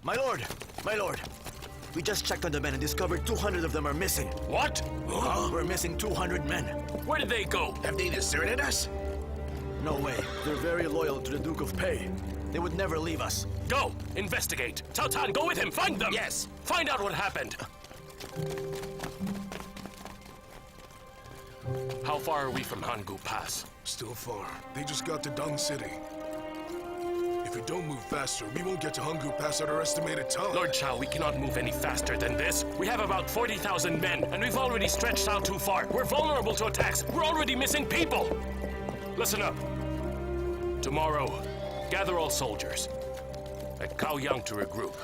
My lord! My lord! We just checked on the men and discovered 200 of them are missing. What? We're missing 200 men. Where did they go? Have they deserted us? No way. They're very loyal to the Duke of Pei. They would never leave us. Go! Investigate! Cao Tan, go with him! Find them! Yes. Find out what happened! How far are we from Hangu Pass? Still far. They just got to Dung City. If we don't move faster, we won't get to Hangu Pass at our estimated time. Lord Chao, we cannot move any faster than this. We have about 40,000 men, and we've already stretched out too far. We're vulnerable to attacks. We're already missing people. Listen up. Tomorrow, gather all soldiers at Kaoyang to regroup.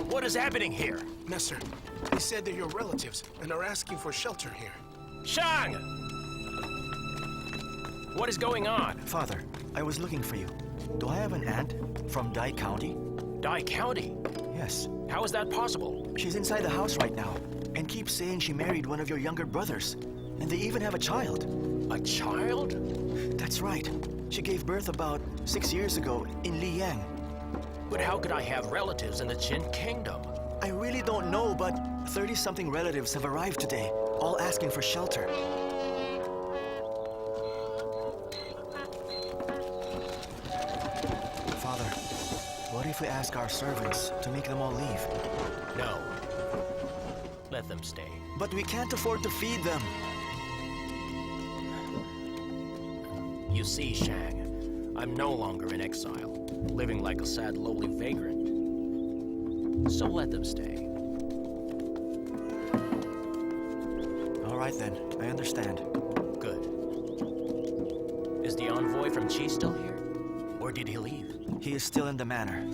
What is happening here? Messer, they said they're your relatives and are asking for shelter here. Shang! What is going on? Father, I was looking for you. Do I have an aunt from Dai County? Dai County? Yes. How is that possible? She's inside the house right now and keeps saying she married one of your younger brothers. And they even have a child. A child? That's right. She gave birth about 6 years ago in Liyang. But how could I have relatives in the Qin Kingdom? I really don't know, but 30-something relatives have arrived today, all asking for shelter. Father, what if we ask our servants to make them all leave? No. Let them stay. But we can't afford to feed them. You see, Shang, I'm no longer in exile, living like a sad, lowly vagrant. So let them stay. All right then, I understand. Good. Is the envoy from Qi still here? Or did he leave? He is still in the manor.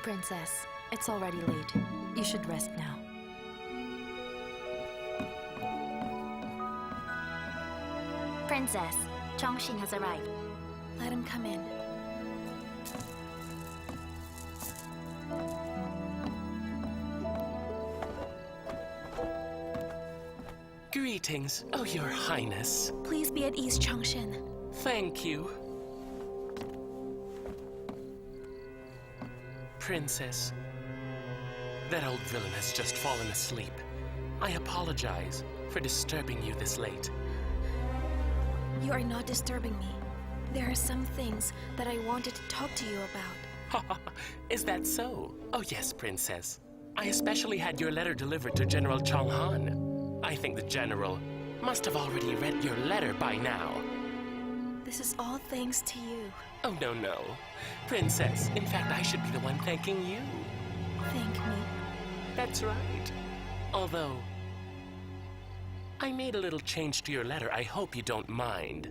Princess, it's already late. You should rest now. Princess, Chongqing has arrived. Let him come in. Greetings, oh your highness. Please be at ease, Chongshin. Thank you. Princess, that old villain has just fallen asleep. I apologize for disturbing you this late. You are not disturbing me. There are some things that I wanted to talk to you about. Is that so? Oh yes, Princess. I especially had your letter delivered to General Chong Han. I think the General must have already read your letter by now. This is all thanks to you. Oh, no. Princess, in fact, I should be the one thanking you. Thank me. That's right. Although, I made a little change to your letter. I hope you don't mind.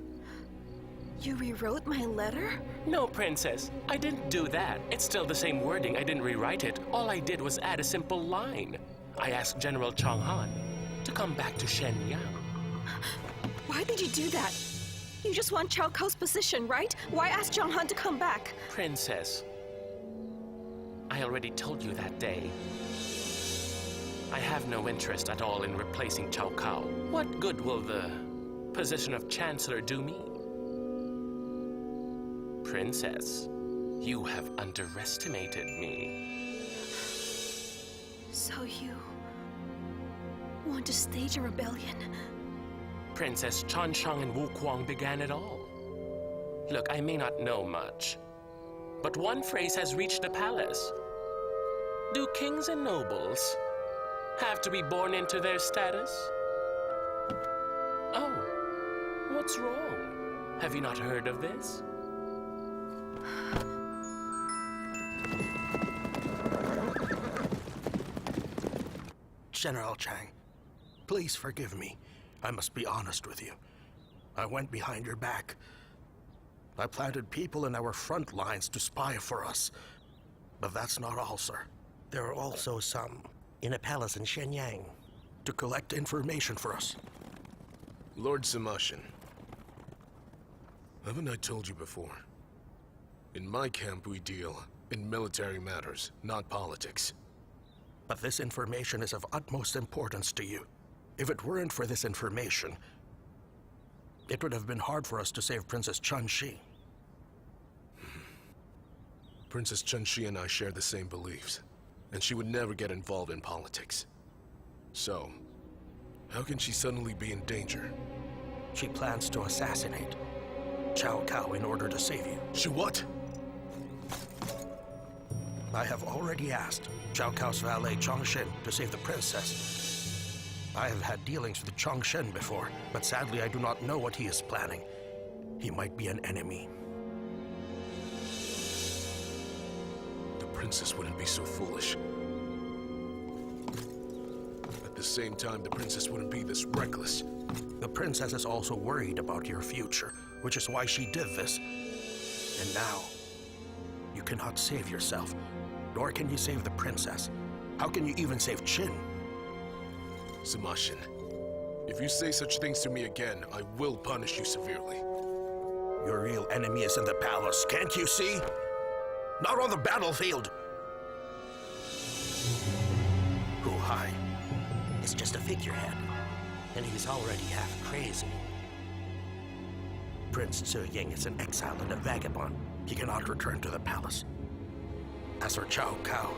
You rewrote my letter? No, Princess. I didn't do that. It's still the same wording. I didn't rewrite it. All I did was add a simple line. I asked General Chong Han to come back to Shenyang. Why did you do that? You just want Cao Cao's position, right? Why ask Zhang Han to come back? Princess, I already told you that day. I have no interest at all in replacing Cao Cao. What good will the position of Chancellor do me? Princess, you have underestimated me. So you want to stage a rebellion? Princess Chan Shang and Wu Kuang began it all. Look, I may not know much, but one phrase has reached the palace. Do kings and nobles have to be born into their status? Oh, what's wrong? Have you not heard of this? General Chang, please forgive me. I must be honest with you. I went behind your back. I planted people in our front lines to spy for us. But that's not all, sir. There are also some in a palace in Shenyang to collect information for us. Lord Samashin, haven't I told you before? In my camp, we deal in military matters, not politics. But this information is of utmost importance to you. If it weren't for this information, it would have been hard for us to save Princess Chun-Shi. Princess Chun-Shi and I share the same beliefs, and she would never get involved in politics. So, how can she suddenly be in danger? She plans to assassinate Cao Cao in order to save you. She what? I have already asked Cao Cao's valet Chongshen to save the princess. I have had dealings with Chongshen before, but sadly I do not know what he is planning. He might be an enemy. The princess wouldn't be so foolish. At the same time, the princess wouldn't be this reckless. The princess is also worried about your future, which is why she did this. And now, you cannot save yourself, nor can you save the princess. How can you even save Qin? Samashin, if you say such things to me again, I will punish you severely. Your real enemy is in the palace, can't you see? Not on the battlefield! Hu Hai is just a figurehead, and he's already half crazy. Prince Ziying is an exile and a vagabond. He cannot return to the palace. As for Cao Cao,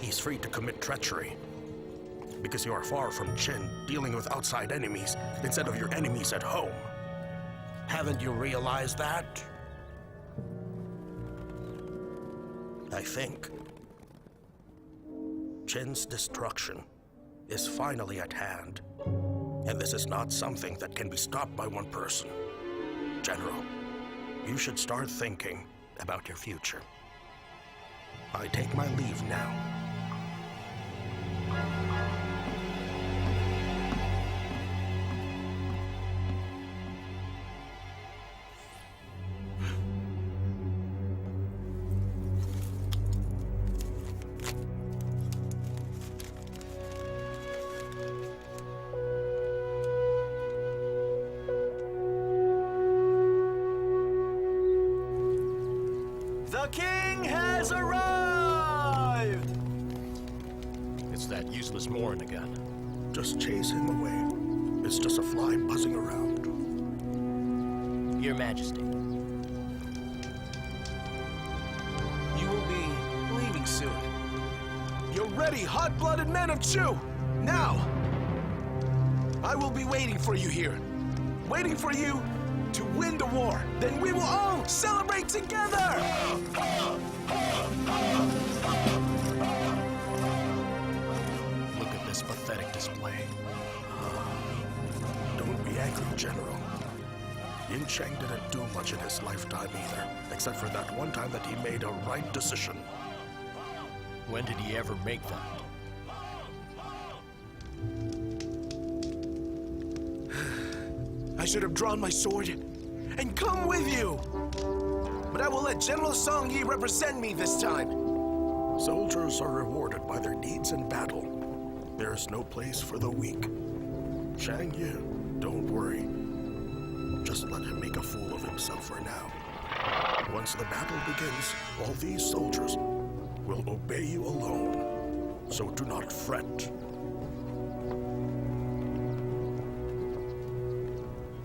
he's free to commit treachery. Because you are far from Qin, dealing with outside enemies instead of your enemies at home. Haven't you realized that? I think Qin's destruction is finally at hand. And this is not something that can be stopped by one person. General, you should start thinking about your future. I take my leave now. The king has arrived! It's that useless Morin again. Just chase him away. It's just a fly buzzing around. Your Majesty. You will be leaving soon. You're ready, hot-blooded men of Chu! Now! I will be waiting for you here. Waiting for you to win the war. Then we will all celebrate together! Look at this pathetic display. Don't be angry, General. Yin Cheng didn't do much in his lifetime either, except for that one time that he made a right decision. When did he ever make that? I should have drawn my sword and come with you! But I will let General Song Yi represent me this time. Soldiers are rewarded by their deeds in battle. There is no place for the weak. Shang Yu, don't worry. Just let him make a fool of himself for now. Once the battle begins, all these soldiers will obey you alone. So do not fret.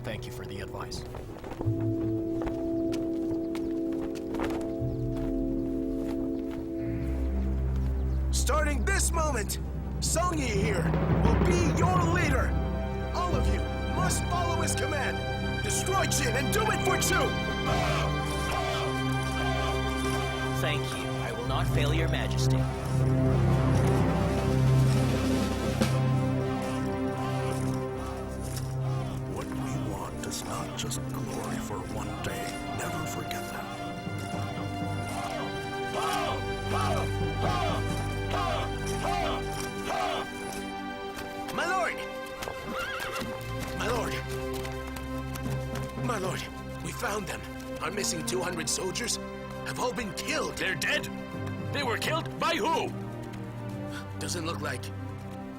Thank you for the advice. Starting this moment, Song Yi here will be your leader. All of you must follow his command. Destroy Jin and do it for Chu! Thank you. I will not fail your Majesty. What we want is not just glory for one day. Never forget that. My lord! My lord! My lord, we found them. Our missing 200 soldiers have all been killed. They're dead? They were killed? By who? Doesn't look like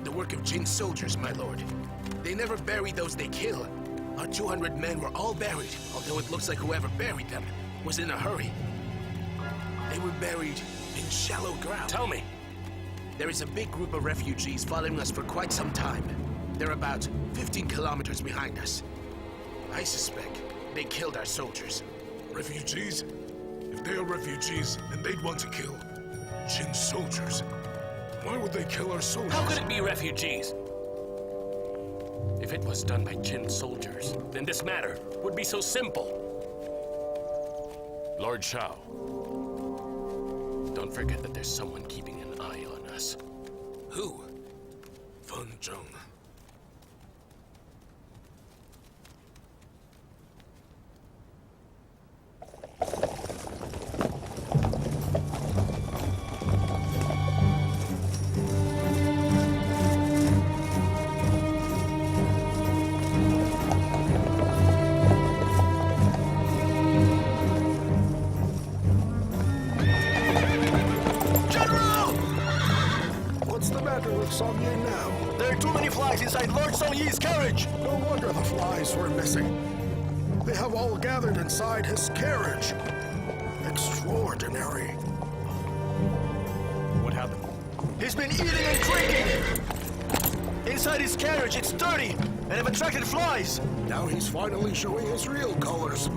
the work of Jin's soldiers, my lord. They never bury those they kill. Our 200 men were all buried, although it looks like whoever buried them was in a hurry. They were buried in shallow ground. Tell me. There is a big group of refugees following us for quite some time. They're about 15 kilometers behind us. I suspect they killed our soldiers. Refugees? If they are refugees, then they'd want to kill Jin's soldiers. Why would they kill our soldiers? How could it be refugees? If it was done by Jin's soldiers, then this matter would be so simple. Lord Shao, don't forget that there's someone keeping an eye on us. Who? Fan Zheng. What's the matter with Song Yi now? There are too many flies inside Lord Song Yi's carriage! No wonder the flies were missing. They have all gathered inside his carriage. Extraordinary. What happened? He's been eating and drinking! Inside his carriage, it's dirty, and have attracted flies! Now he's finally showing his real colors.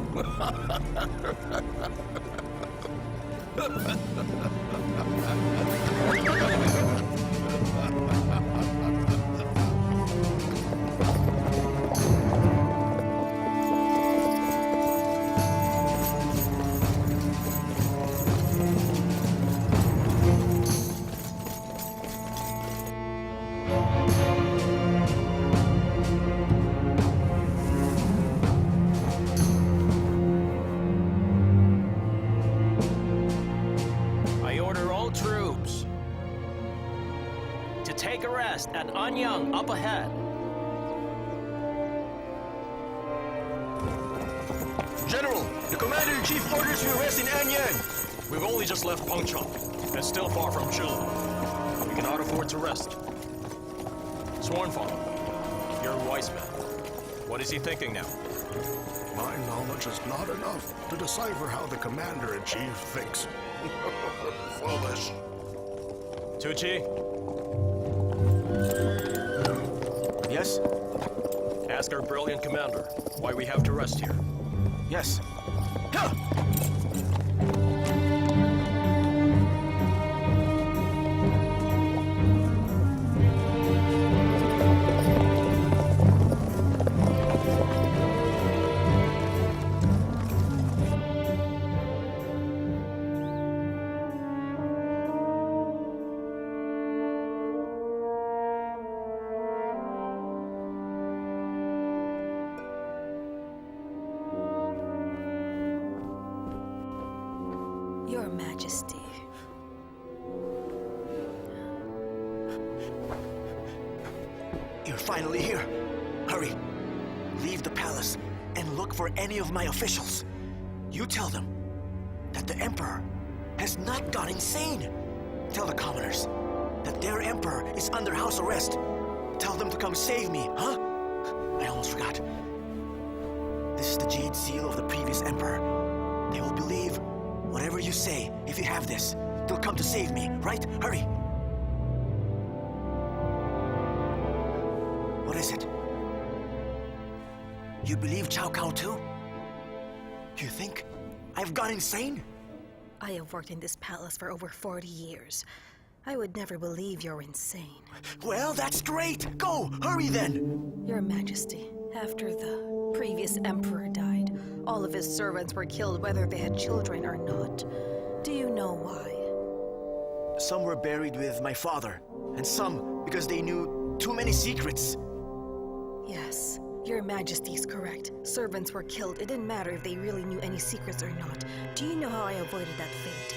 I order all troops to take a rest at Anyang up ahead. General, the Commander-in-Chief orders you rest in Anyang. We've only just left Pengcheng, and still far from Chulu. We cannot afford to rest. Swornfather, you're a wise man. What is he thinking now? My knowledge is not enough to decipher how the Commander-in-Chief thinks. Foolish. Tucci, Yes? ask our brilliant commander why we have to rest here. Yes. Huh! Your Majesty. You're finally here. Hurry. Leave the palace and look for any of my officials. You tell them that the Emperor has not gone insane. Tell the commoners that their Emperor is under house arrest. Tell them to come save me, huh? I almost forgot. This is the jade seal of the previous Emperor. They will believe whatever you say if you have this. They'll come to save me, right? Hurry. What is it? You believe Cao Cao too? You think I've gone insane? I have worked in this palace for over 40 years. I would never believe you're insane. Well, that's great! Go! Hurry then! Your Majesty, after the previous emperor died, all of his servants were killed whether they had children or not. Do you know why? Some were buried with my father, and some because they knew too many secrets. Yes, Your Majesty's correct. Servants were killed. It didn't matter if they really knew any secrets or not. Do you know how I avoided that fate?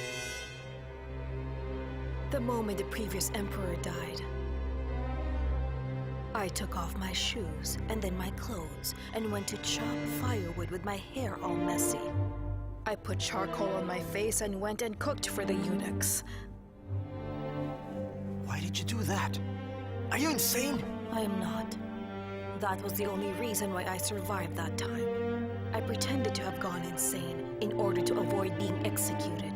The moment the previous emperor died, I took off my shoes and then my clothes and went to chop firewood with my hair all messy. I put charcoal on my face and went and cooked for the eunuchs. Why did could you do that? Are you insane? I am not. That was the only reason why I survived that time. I pretended to have gone insane in order to avoid being executed.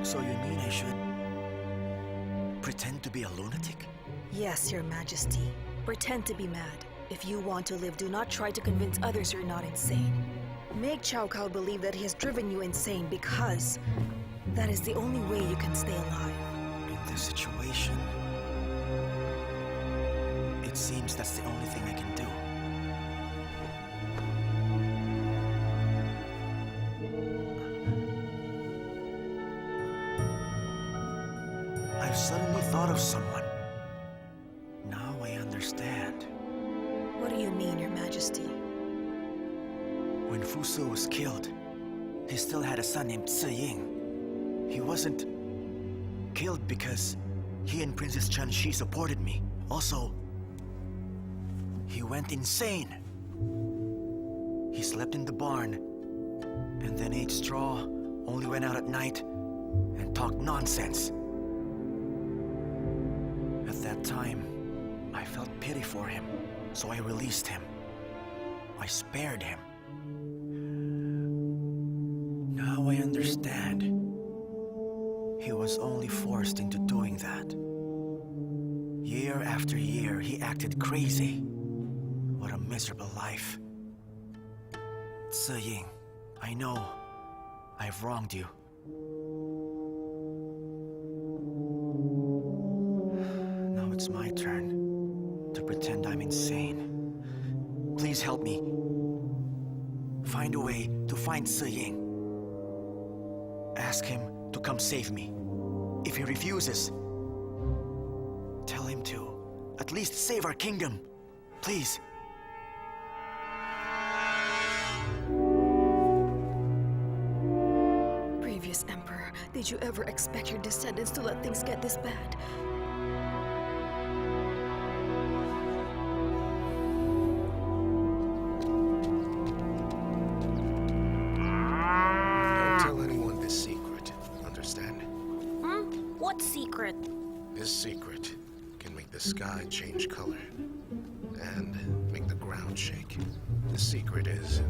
So you mean I should pretend to be a lunatic? Yes, Your Majesty. Pretend to be mad. If you want to live, do not try to convince others you're not insane. Make Cao Cao believe that he has driven you insane because that is the only way you can stay alive. In this situation, it seems that's the only thing I can do. I've suddenly thought of someone. Now I understand. What do you mean, Your Majesty? When Fu Su was killed, he still had a son named Ci Ying. He wasn't killed because he and Princess Chen Shi supported me. Also, he went insane. He slept in the barn and then ate straw, only went out at night, and talked nonsense. At that time, I felt pity for him, so I released him. I spared him. Now I understand. He was only forced into doing that. Year after year, he acted crazy. What a miserable life. Ci Ying, I know I've wronged you. Now it's my turn to pretend I'm insane. Please help me. Find a way to find Ci Ying. Ask him to come save me. If he refuses, tell him to at least save our kingdom. Please. Previous Emperor, did you ever expect your descendants to let things get this bad? Don't tell anyone this secret, understand? What secret? This secret can make the sky change color and make the ground shake. The secret is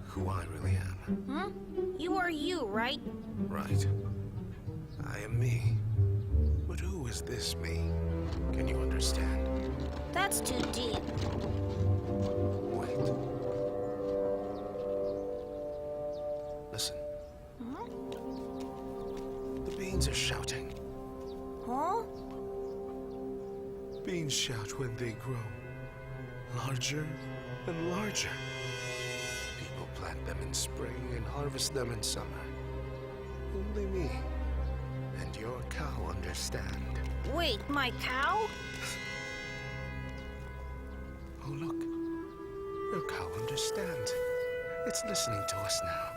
who I really am. You are you, right? Right. I am me. But who is this me? Can you understand? That's too deep. Wait. Listen. The beans are shouting. Huh? Beans shout when they grow larger and larger. People plant them in spring and harvest them in summer. Only me and your cow understand. Wait, my cow? Oh, look. Your cow understands. It's listening to us now.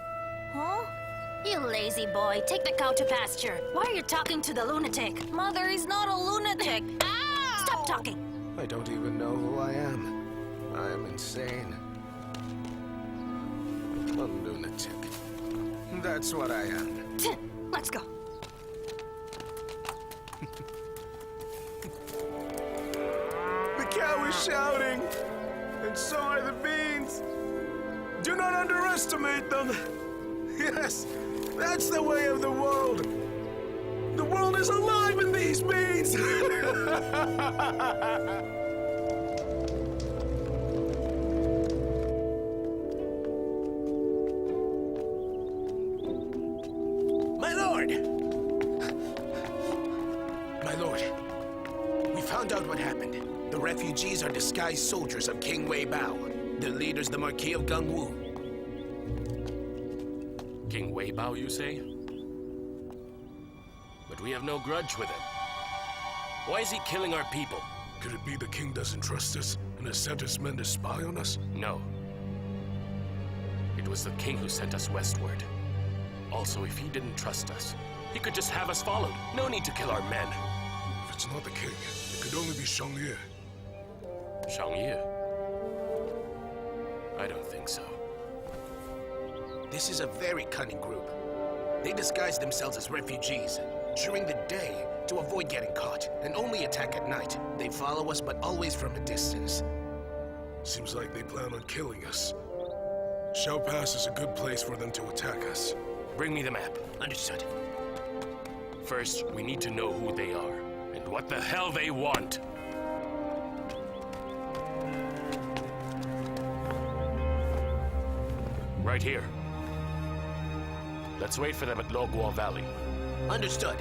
Huh? You lazy boy, take the cow to pasture. Why are you talking to the lunatic? Mother is not a lunatic. Ow! Stop talking. I don't even know who I am. I am insane. A lunatic. That's what I am. Let's go. The cow is shouting, and so are the beans. Do not underestimate them. Yes, that's the way of the world. The world is alive in these beans. My lord! My lord, we found out what happened. The refugees are disguised soldiers of King Wei Bao. Their leader's the Marquis of Gangwu. King Wei Bao, you say? But we have no grudge with him. Why is he killing our people? Could it be the king doesn't trust us and has sent his men to spy on us? No. It was the king who sent us westward. Also, if he didn't trust us, he could just have us followed. No need to kill our men. If it's not the king, it could only be Shangye. Shangye? I don't think so. This is a very cunning group. They disguise themselves as refugees during the day to avoid avoid getting caught and only attack at night. They follow us, but always from a distance. Seems like they plan on killing us. Shao Pass is a good place for them to attack us. Bring me the map. Understood. First, we need to know who they are and what the hell they want. Right here. Let's wait for them at Logua Valley. Understood.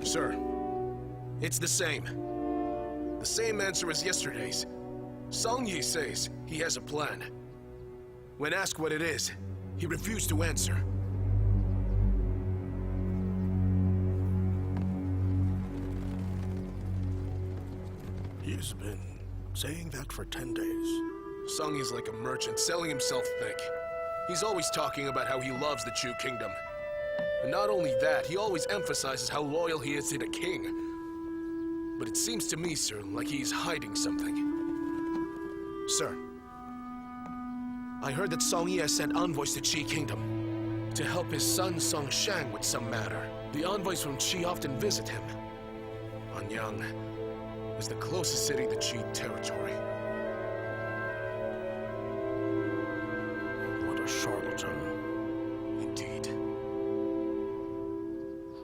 Sir, it's the same. The same answer as yesterday's. Song Yi says he has a plan. When asked what it is, he refused to answer. He's been saying that for 10 days. Song Yi's like a merchant selling himself thick. He's always talking about how he loves the Chu Kingdom. And not only that, he always emphasizes how loyal he is to the king. But it seems to me, sir, like he's hiding something. Sir, I heard that Song Yi has sent envoys to Qi Kingdom to help his son Song Shang with some matter. The envoys from Qi often visit him. Anyang is the closest city to Qi territory. What a charlatan. Indeed.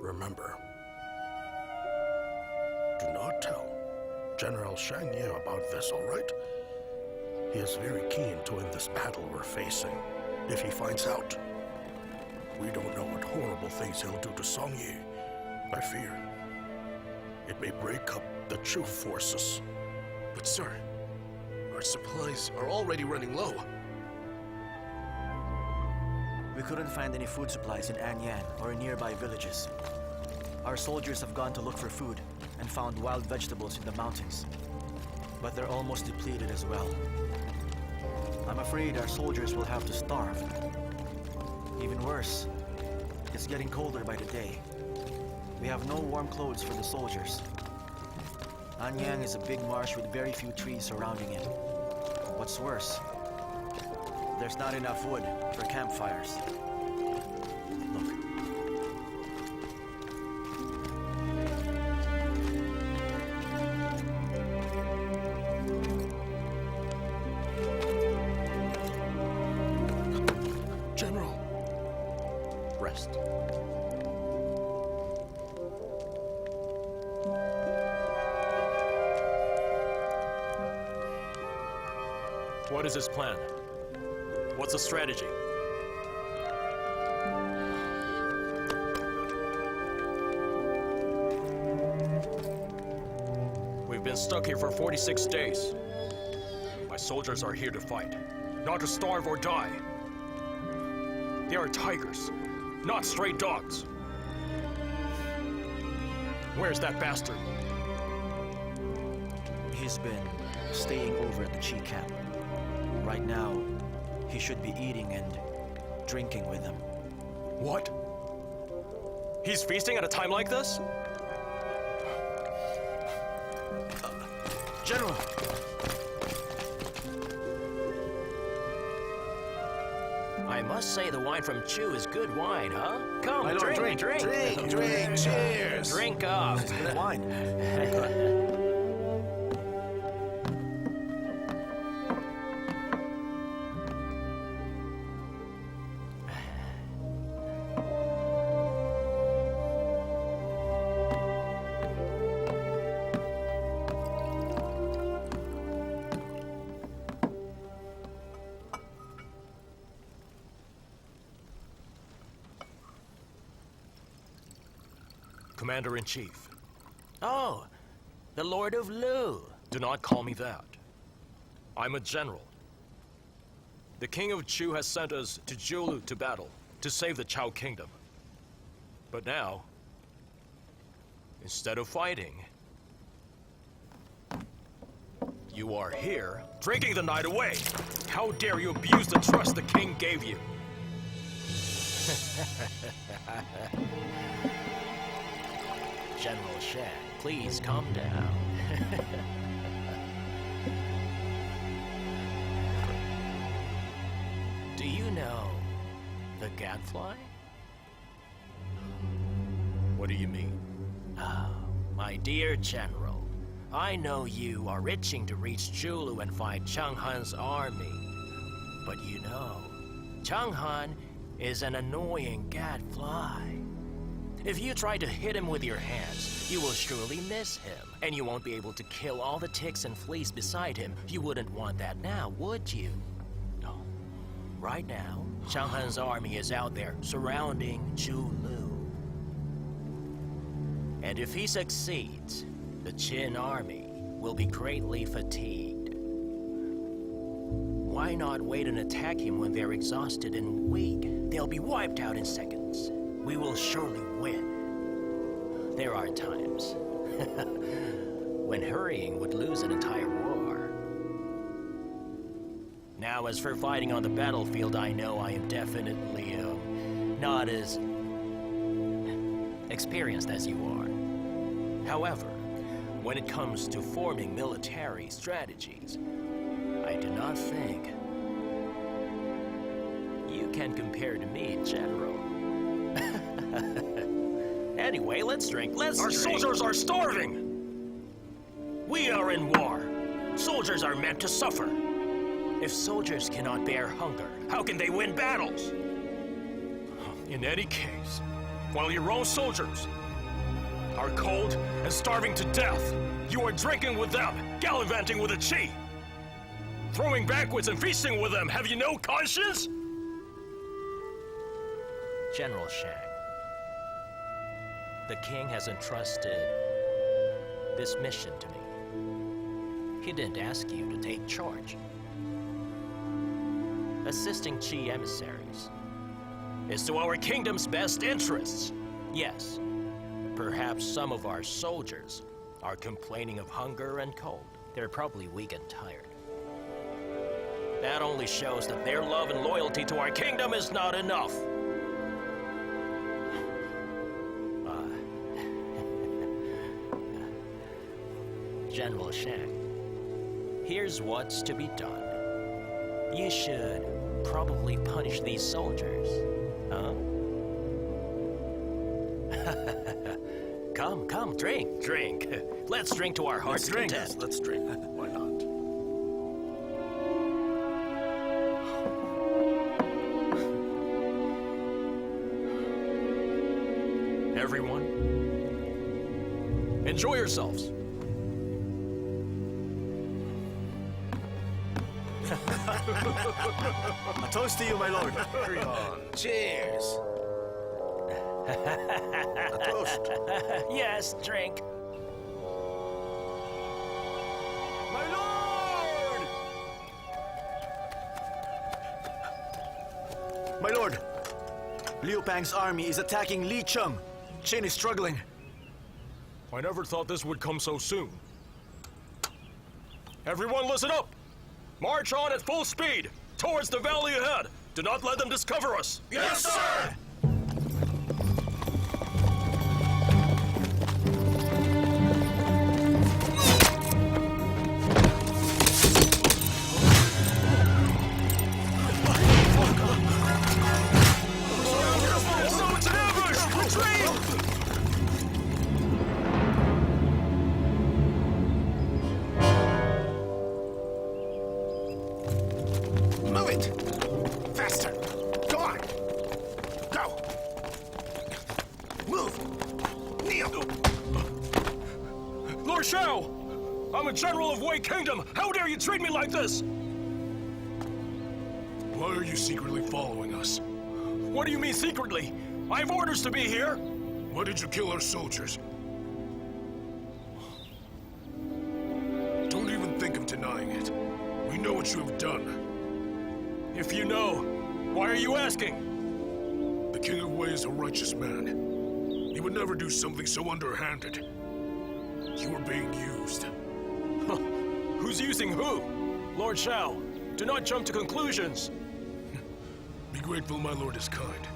Remember, do not tell General Shang Ye about this, all right? He is very keen to win this battle we're facing. If he finds out, we don't know what horrible things he'll do to Song Yi. I fear it may break up the Chu forces. But sir, our supplies are already running low. We couldn't find any food supplies in Anyang or in nearby villages. Our soldiers have gone to look for food and found wild vegetables in the mountains. But they're almost depleted as well. I'm afraid our soldiers will have to starve. Even worse, it's getting colder by the day. We have no warm clothes for the soldiers. Anyang is a big marsh with very few trees surrounding it. What's worse, there's not enough wood for campfires. Look. General! Rest. What is his plan? What's the strategy? We've been stuck here for 46 days. My soldiers are here to fight, not to starve or die. They are tigers, not stray dogs. Where's that bastard? He's been staying over at the Qi camp. Right now, he should be eating and drinking with them. What? He's feasting at a time like this? General! I must say the wine from Chu is good wine, huh? Come, My lord, drink. Drink, cheers! Drink up. Good wine. Commander-in-Chief. Oh, the Lord of Lu. Do not call me that. I'm a general. The King of Chu has sent us to Jiulu to battle, to save the Chao Kingdom. But now, instead of fighting, you are here, drinking the night away. How dare you abuse the trust the king gave you? General Shang, please calm down. Do you know the gadfly? What do you mean? My dear General, I know you are itching to reach Julu and fight Chang Han's army. But you know, Chang Han is an annoying gadfly. If you try to hit him with your hands, you will surely miss him, and you won't be able to kill all the ticks and fleas beside him. You wouldn't want that now, would you? No. Right now, Chang Han's army is out there surrounding Julu. And if he succeeds, the Qin army will be greatly fatigued. Why not wait and attack him when they're exhausted and weak? They'll be wiped out in seconds. We will surely win. There are times when hurrying would lose an entire war. Now, as for fighting on the battlefield, I know I am definitely not as experienced as you are. However, when it comes to forming military strategies, I do not think you can compare to me, General. Anyway, let's drink, Our soldiers are starving! We are in war. Soldiers are meant to suffer. If soldiers cannot bear hunger, how can they win battles? In any case, while your own soldiers are cold and starving to death, you are drinking with them, gallivanting with the Qi, throwing banquets and feasting with them. Have you no conscience? General Shang, the king has entrusted this mission to me. He didn't ask you to take charge. Assisting Qi emissaries is to our kingdom's best interests. Yes, perhaps some of our soldiers are complaining of hunger and cold. They're probably weak and tired. That only shows that their love and loyalty to our kingdom is not enough. General Shang, here's what's to be done. You should probably punish these soldiers, huh? Come, drink. Let's drink to our heart's content. Let's drink. Why not? Everyone, enjoy yourselves. A toast to you, my lord. Carry on. Cheers. A toast. Yes, drink. My lord! My lord, Liu Pang's army is attacking Li Cheng. Qin is struggling. I never thought this would come so soon. Everyone listen up! March on at full speed, towards the valley ahead. Do not let them discover us. Yes, sir! It's an ambush! Retreat! Move it! Faster! Go on! Go! Move! Kneel! Lord Shao! I'm a general of Wei Kingdom! How dare you treat me like this? Why are you secretly following us? What do you mean secretly? I have orders to be here! Why did you kill our soldiers? Don't even think of denying it. We know what you have done. If you know, why are you asking? The King of Wei is a righteous man. He would never do something so underhanded. You are being used. Who's using who? Lord Shao, do not jump to conclusions. Be grateful my lord is kind.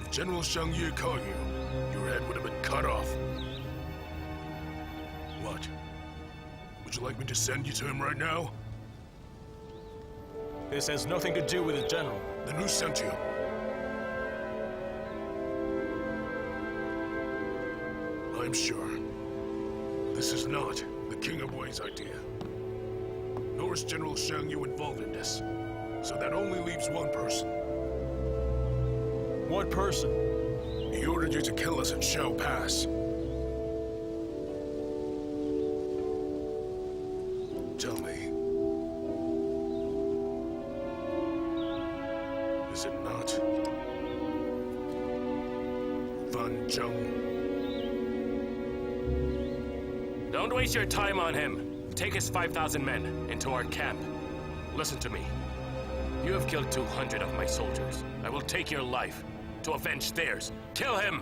If General Shang Yi caught you, your head would have been cut off. What? Would you like me to send you to him right now? This has nothing to do with the general. Then who sent you? I'm sure this is not the King of Wei's idea. Nor is General Shang Yu involved in this. So that only leaves one person. What person? He ordered you to kill us at Shao Pass. Tell me. Is it not Fan Zheng? Don't waste your time on him. Take his 5,000 men into our camp. Listen to me. You have killed 200 of my soldiers. I will take your life to avenge theirs. Kill him!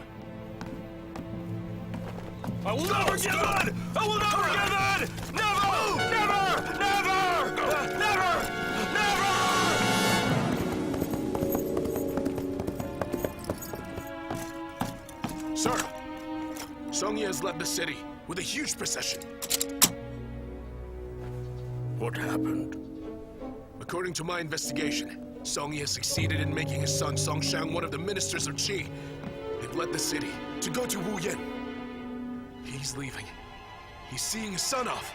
I will never give in! I will never give in! Never! Never! Never! Never! Sir, Song Ye has left the city with a huge procession. What happened? According to my investigation, Song Ye has succeeded in making his son Song Shang one of the ministers of Qi. They've left the city to go to Wu Yin. He's leaving. He's seeing his son off.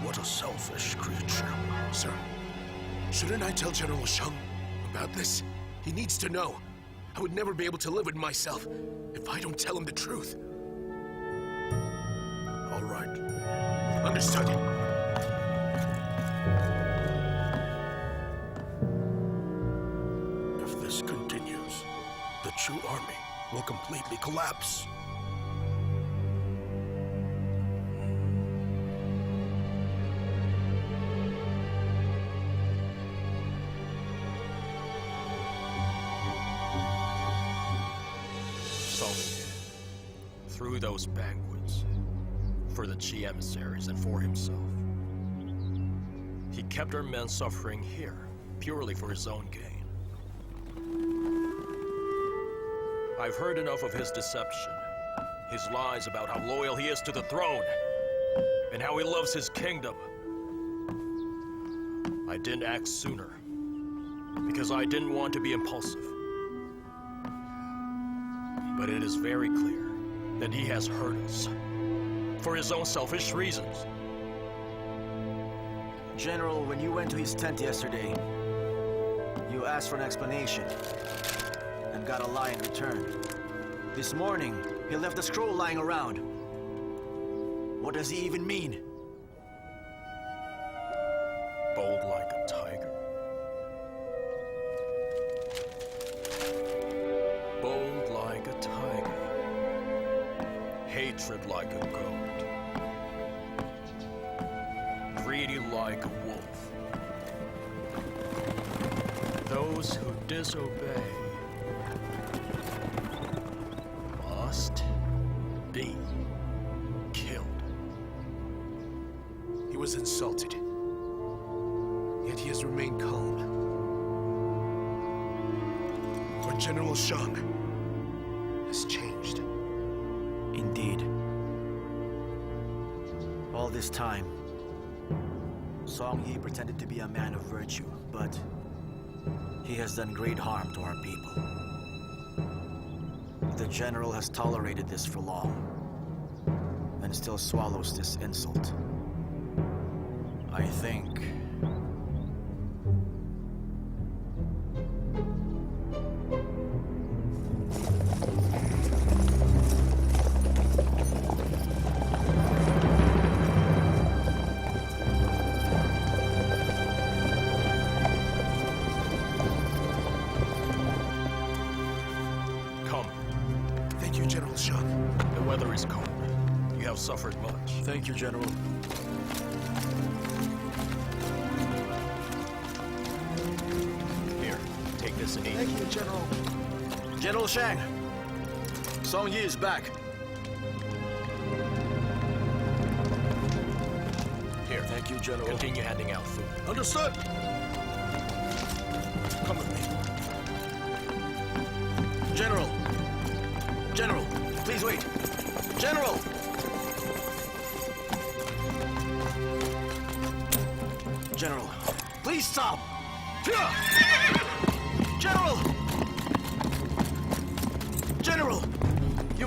What a selfish creature. Sir, shouldn't I tell General Shang about this? He needs to know. I would never be able to live with myself if I don't tell him the truth. All right. Understood. If this continues, the Chu army will completely collapse. Through those banquets, for the Qi emissaries and for himself, he kept our men suffering here, purely for his own gain. I've heard enough of his deception, his lies about how loyal he is to the throne, and how he loves his kingdom. I didn't act sooner, because I didn't want to be impulsive. But it is very clear that he has hurt us, for his own selfish reasons. General, when you went to his tent yesterday, you asked for an explanation and got a lie in return. This morning, he left the scroll lying around. What does he even mean? Bold like a tiger. Bold like a tiger. Hatred like a goat. Greedy like a wolf. Those who disobey must be killed. He was insulted, yet he has remained calm. But General Shang has changed. Indeed. All this time, Song Yi pretended to be a man of virtue, but he has done great harm to our people. The general has tolerated this for long, and still swallows this insult. I think... Thank you, General Shang. The weather is cold. You have suffered much. Thank you, General. Here, take this and eat. Thank you, General. General Shang! Song Yi is back. Here, Thank you, General. continue handing out food. Understood! Come with me. General! General, please wait! General! General, please stop! General! General! You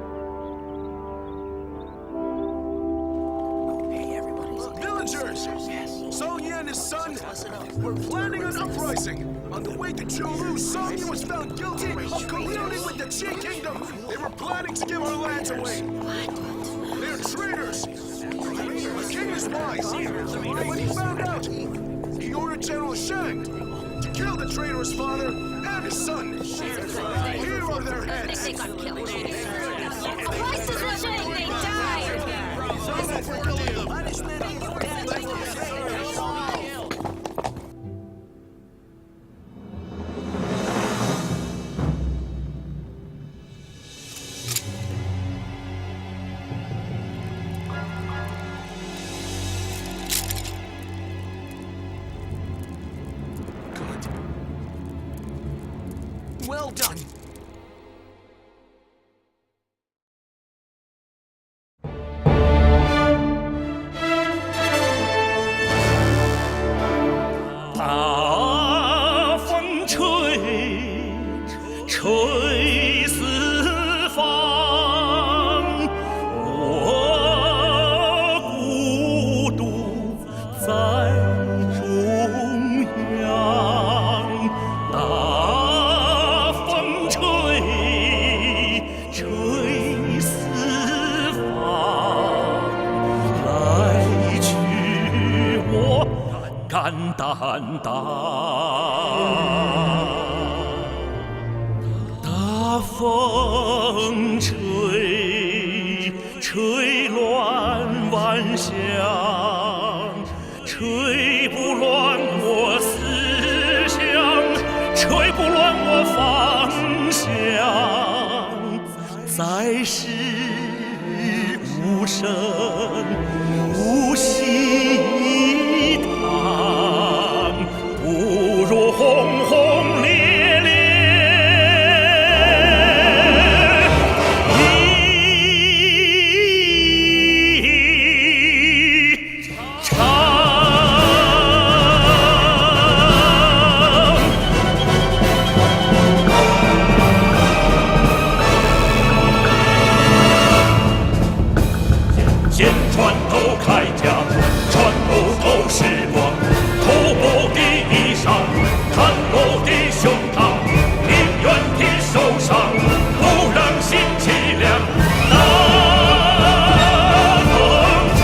his son were planning an uprising. On the way to Chulu, Song was found guilty of colluding with the Qi Kingdom. They were planning to give our lands away. They're traitors. The king is wise. And when he found out, he ordered General Shang to kill the traitor's father and his son. Here are their heads. They got killed. Twice as much as they died. Well done.肝胆大，大风吹，吹乱万象，吹不乱我思想，吹不乱我方向。在世无声无息。不如轰轰烈烈一场。见船头铠甲，船头都是光。头部的衣裳，看我的胸膛，宁愿的受伤，不让心凄凉。大风吹，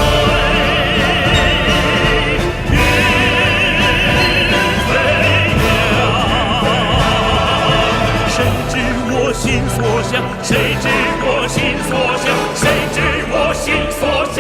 云飞扬。谁知我心所向？谁知我心所向？谁知我心所向？